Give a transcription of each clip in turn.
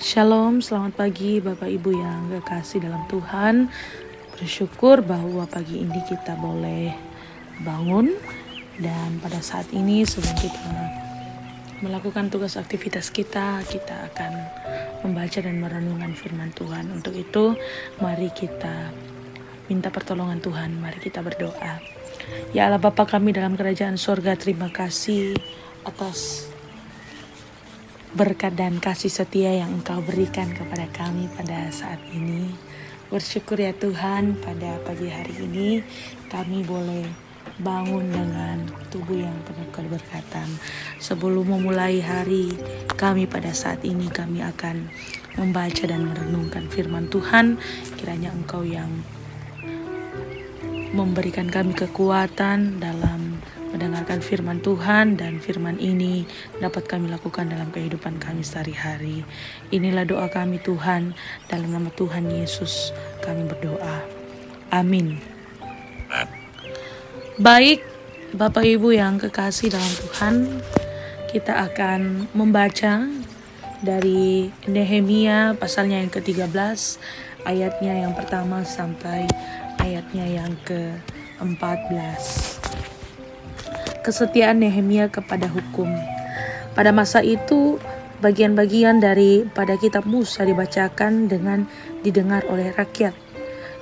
Shalom, selamat pagi Bapak Ibu yang kekasih dalam Tuhan. Bersyukur bahwa pagi ini kita boleh bangun. Dan pada saat ini sebelum kita melakukan tugas aktivitas kita akan membaca dan merenungkan firman Tuhan. Untuk itu mari kita minta pertolongan Tuhan, mari kita berdoa. Ya Allah Bapa kami dalam kerajaan sorga, terima kasih atas berkat dan kasih setia yang Engkau berikan kepada kami pada saat ini. Bersyukur ya Tuhan, pada pagi hari ini kami boleh bangun dengan tubuh yang penuh keberkatan. Sebelum memulai hari kami pada saat ini, kami akan membaca dan merenungkan firman Tuhan. Kiranya Engkau yang memberikan kami kekuatan dalam mendengarkan firman Tuhan, dan firman ini dapat kami lakukan dalam kehidupan kami sehari-hari. Inilah doa kami Tuhan, dalam nama Tuhan Yesus kami berdoa. Amin. Baik, Bapak Ibu yang kekasih dalam Tuhan, kita akan membaca dari Nehemia pasalnya yang ke-13, ayatnya yang pertama sampai ayatnya yang ke-14. Kesetiaan Nehemia kepada hukum. Pada masa itu, bagian-bagian daripada kitab Musa dibacakan dengan didengar oleh rakyat.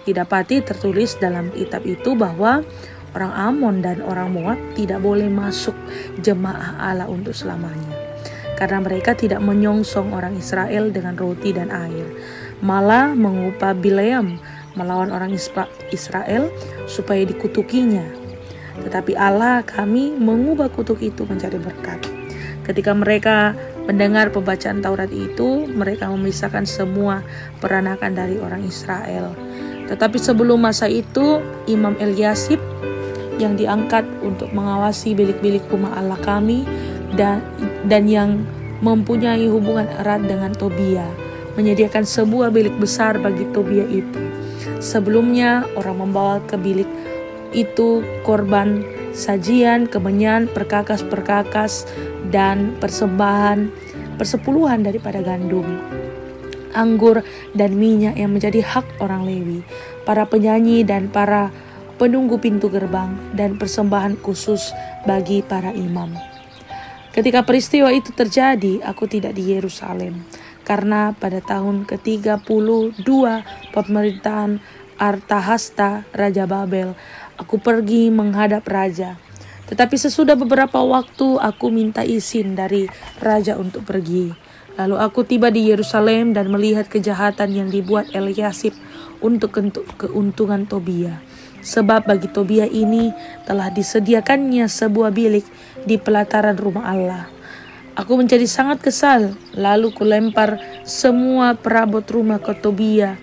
Didapati tertulis dalam kitab itu bahwa orang Amon dan orang Moab tidak boleh masuk jemaah Allah untuk selamanya, karena mereka tidak menyongsong orang Israel dengan roti dan air, malah mengupah Bileam melawan orang Israel supaya dikutukinya. Tetapi Allah kami mengubah kutuk itu menjadi berkat. Ketika mereka mendengar pembacaan Taurat itu, mereka memisahkan semua peranakan dari orang Israel. Tetapi sebelum masa itu, Imam Eliasib yang diangkat untuk mengawasi bilik-bilik rumah Allah kami dan yang mempunyai hubungan erat dengan Tobia, menyediakan sebuah bilik besar bagi Tobia itu. Sebelumnya orang membawa ke bilik itu korban sajian, kemenyan, perkakas-perkakas, dan persembahan persepuluhan daripada gandum, anggur, dan minyak yang menjadi hak orang Lewi, para penyanyi dan para penunggu pintu gerbang, dan persembahan khusus bagi para imam. Ketika peristiwa itu terjadi, aku tidak di Yerusalem, karena pada tahun ke-32 pemerintahan Artahasta, Raja Babel, aku pergi menghadap raja. Tetapi sesudah beberapa waktu aku minta izin dari raja untuk pergi. Lalu aku tiba di Yerusalem dan melihat kejahatan yang dibuat Eliasib untuk keuntungan Tobia. Sebab bagi Tobia ini telah disediakannya sebuah bilik di pelataran rumah Allah. Aku menjadi sangat kesal, lalu kulempar semua perabot rumah Tobia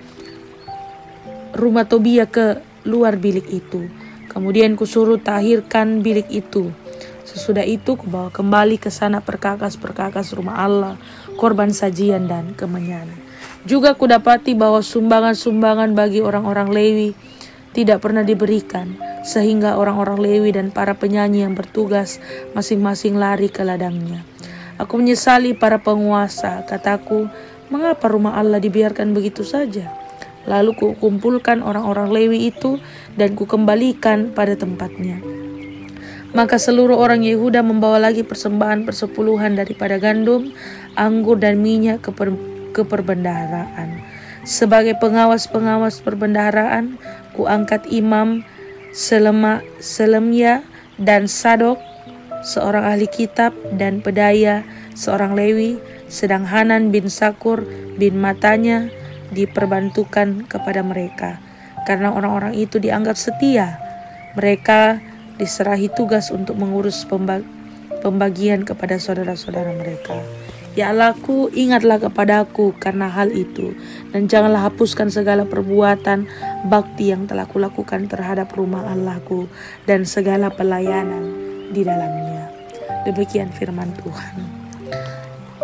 ke luar bilik itu. Kemudian kusuruh tahirkan bilik itu. Sesudah itu kubawa kembali ke sana perkakas-perkakas rumah Allah, korban sajian dan kemenyan. Juga kudapati bahwa sumbangan-sumbangan bagi orang-orang Lewi tidak pernah diberikan, sehingga orang-orang Lewi dan para penyanyi yang bertugas masing-masing lari ke ladangnya. Aku menyesali para penguasa, kataku, mengapa rumah Allah dibiarkan begitu saja? Lalu kukumpulkan orang-orang Lewi itu dan kukembalikan pada tempatnya. Maka seluruh orang Yehuda membawa lagi persembahan persepuluhan daripada gandum, anggur, dan minyak ke perbendaharaan. Sebagai pengawas-pengawas perbendaharaan, kuangkat Imam Selemia dan Sadok, seorang ahli kitab, dan Pedaya, seorang Lewi, sedang Hanan bin Sakur bin Matanya diperbantukan kepada mereka. Karena orang-orang itu dianggap setia, mereka diserahi tugas untuk mengurus pembagian kepada saudara-saudara mereka. Ya Allahku, ingatlah kepadaku karena hal itu, dan janganlah hapuskan segala perbuatan bakti yang telah kulakukan terhadap rumah Allahku dan segala pelayanan di dalamnya. Demikian firman Tuhan.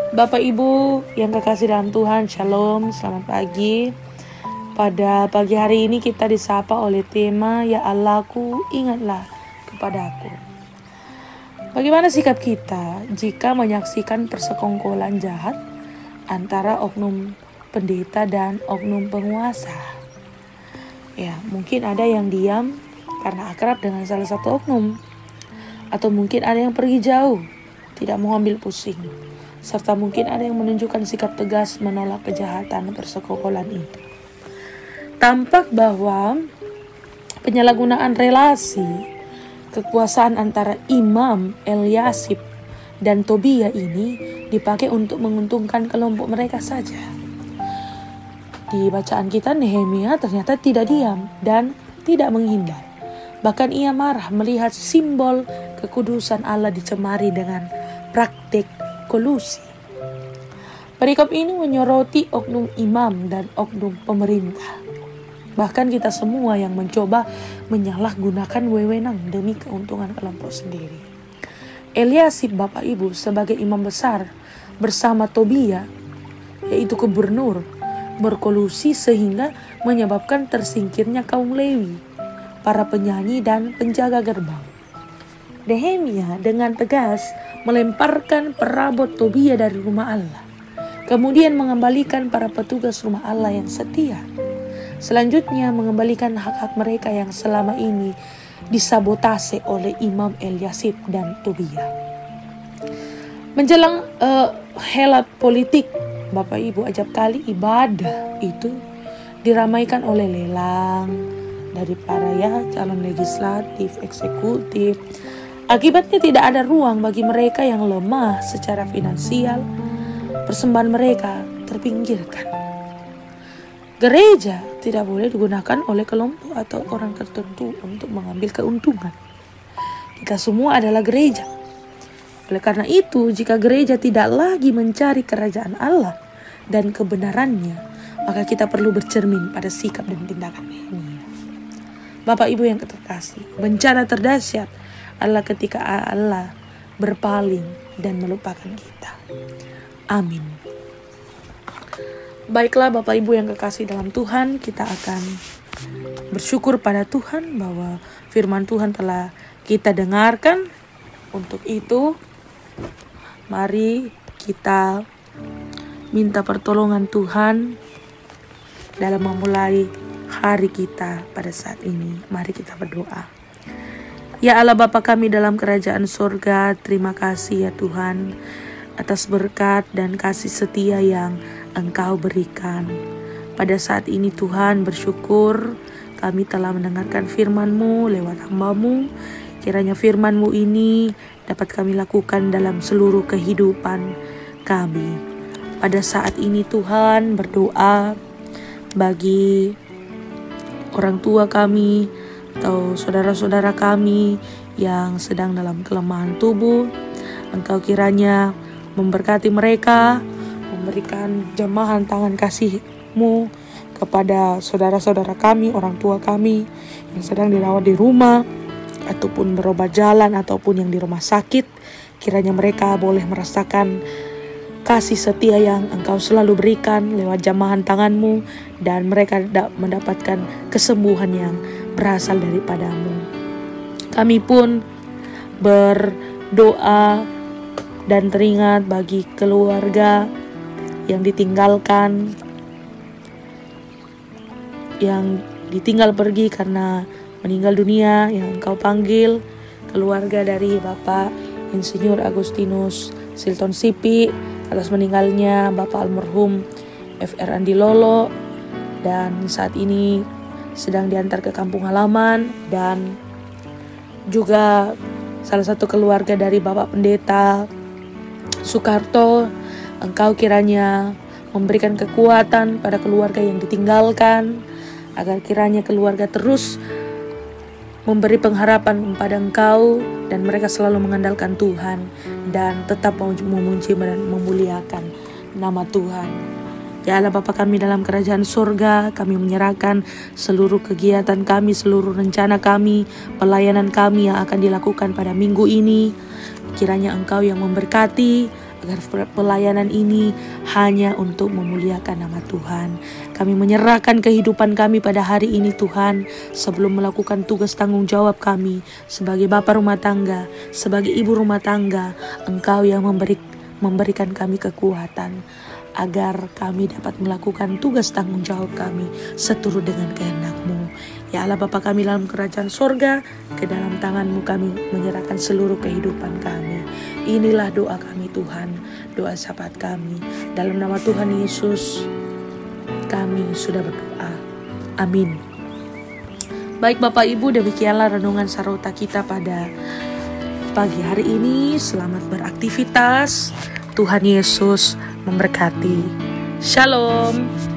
Bapak Ibu yang kekasih dalam Tuhan, Shalom, selamat pagi. Pada pagi hari ini kita disapa oleh tema Ya Allahku, ingatlah kepadaku. Bagaimana sikap kita jika menyaksikan persekongkolan jahat antara oknum pendeta dan oknum penguasa. Ya, mungkin ada yang diam karena akrab dengan salah satu oknum, atau mungkin ada yang pergi jauh, tidak mau ambil pusing, serta mungkin ada yang menunjukkan sikap tegas menolak kejahatan persekongkolan itu. Tampak bahwa penyalahgunaan relasi kekuasaan antara Imam Eliasib dan Tobia ini dipakai untuk menguntungkan kelompok mereka saja. Di bacaan kita, Nehemia ternyata tidak diam dan tidak menghindar. Bahkan ia marah melihat simbol kekudusan Allah dicemari dengan praktik kolusi. Perikop ini menyoroti oknum imam dan oknum pemerintah. Bahkan kita semua yang mencoba menyalahgunakan wewenang demi keuntungan kelompok sendiri. Eliasib, Bapak Ibu, sebagai imam besar bersama Tobia, yaitu gubernur, berkolusi sehingga menyebabkan tersingkirnya kaum Lewi, para penyanyi dan penjaga gerbang. Nehemia dengan tegas melemparkan perabot Tobia dari rumah Allah, kemudian mengembalikan para petugas rumah Allah yang setia. Selanjutnya mengembalikan hak-hak mereka yang selama ini disabotase oleh Imam Eliasib dan Tobia. Menjelang helat politik, Bapak Ibu, acap kali ibadah itu diramaikan oleh lelang dari para calon legislatif, eksekutif. Akibatnya tidak ada ruang bagi mereka yang lemah secara finansial. Persembahan mereka terpinggirkan. Gereja tidak boleh digunakan oleh kelompok atau orang tertentu untuk mengambil keuntungan. Kita semua adalah gereja. Oleh karena itu, jika gereja tidak lagi mencari kerajaan Allah dan kebenarannya, maka kita perlu bercermin pada sikap dan tindakan Nehemia. Bapak Ibu yang terkasih, bencana terdahsyat adalah ketika Allah berpaling dan melupakan kita. Amin. Baiklah Bapak Ibu yang kekasih dalam Tuhan, kita akan bersyukur pada Tuhan bahwa firman Tuhan telah kita dengarkan. Untuk itu, mari kita minta pertolongan Tuhan dalam memulai hari kita pada saat ini. Mari kita berdoa. Ya Allah Bapa kami dalam kerajaan surga, terima kasih ya Tuhan atas berkat dan kasih setia yang Engkau berikan. Pada saat ini Tuhan, bersyukur kami telah mendengarkan firman-Mu lewat hamba-Mu. Kiranya firman-Mu ini dapat kami lakukan dalam seluruh kehidupan kami. Pada saat ini Tuhan, berdoa bagi orang tua kami atau saudara-saudara kami yang sedang dalam kelemahan tubuh. Engkau kiranya memberkati mereka, memberikan jamahan tangan kasih-Mu kepada saudara-saudara kami, orang tua kami yang sedang dirawat di rumah ataupun berobat jalan ataupun yang di rumah sakit. Kiranya mereka boleh merasakan kasih setia yang Engkau selalu berikan lewat jamahan tangan-Mu dan mereka mendapatkan kesembuhan yang berasal daripada-Mu. Kami pun berdoa dan teringat bagi keluarga yang ditinggalkan, yang ditinggal pergi karena meninggal dunia, yang Engkau panggil, keluarga dari Bapak Insinyur Agustinus Silton Sipi atas meninggalnya Bapak almarhum Fr. Andi Lolo, dan saat ini sedang diantar ke kampung halaman, dan juga salah satu keluarga dari Bapak Pendeta Soekarto. Engkau kiranya memberikan kekuatan pada keluarga yang ditinggalkan, agar kiranya keluarga terus memberi pengharapan pada Engkau dan mereka selalu mengandalkan Tuhan dan tetap memuji dan memuliakan nama Tuhan. Ya Allah Bapa kami dalam kerajaan surga, kami menyerahkan seluruh kegiatan kami, seluruh rencana kami, pelayanan kami yang akan dilakukan pada minggu ini. Kiranya Engkau yang memberkati agar pelayanan ini hanya untuk memuliakan nama Tuhan. Kami menyerahkan kehidupan kami pada hari ini Tuhan, sebelum melakukan tugas tanggung jawab kami sebagai bapa rumah tangga, sebagai ibu rumah tangga. Engkau yang memberikan kami kekuatan. agar kami dapat melakukan tugas tanggung jawab kami seturut dengan kehendak-Mu. Ya Allah Bapa kami dalam kerajaan sorga, ke dalam tangan-Mu kami menyerahkan seluruh kehidupan kami. Inilah doa kami Tuhan, doa syafaat kami. Dalam nama Tuhan Yesus kami sudah berdoa. Amin. Baik Bapak Ibu, demikianlah renungan sarota kita pada pagi hari ini. Selamat beraktivitas. Tuhan Yesus memberkati. Shalom.